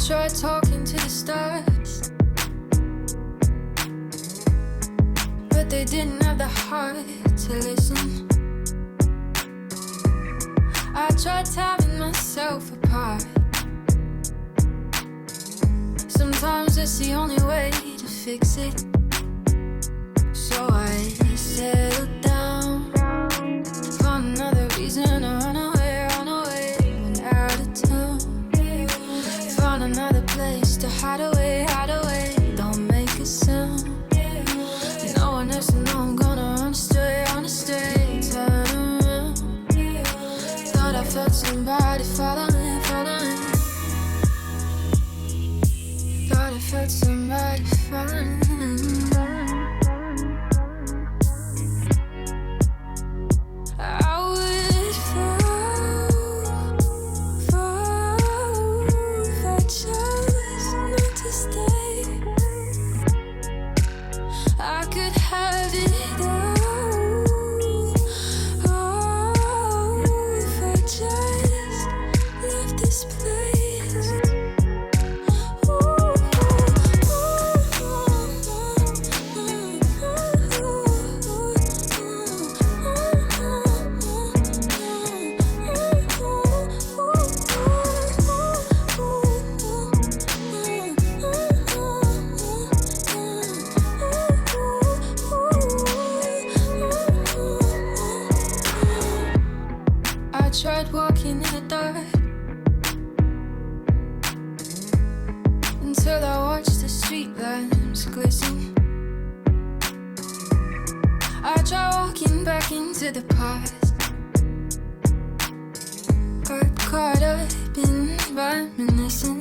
tried talking to the stars, but they didn't have the heart to listen. I tried tearing myself apart. Sometimes it's the only way to fix it. So I settled down, found another reason to run away, went out of town. Found another place to hide away, don't make a sound. No one has to know I'm gonna run astray, turn around. Thought I felt somebody following. Thought I felt somebody following. I tried walking in the dark until I watched the street lamps glisten. I tried walking back into the past, got caught up in reminiscing.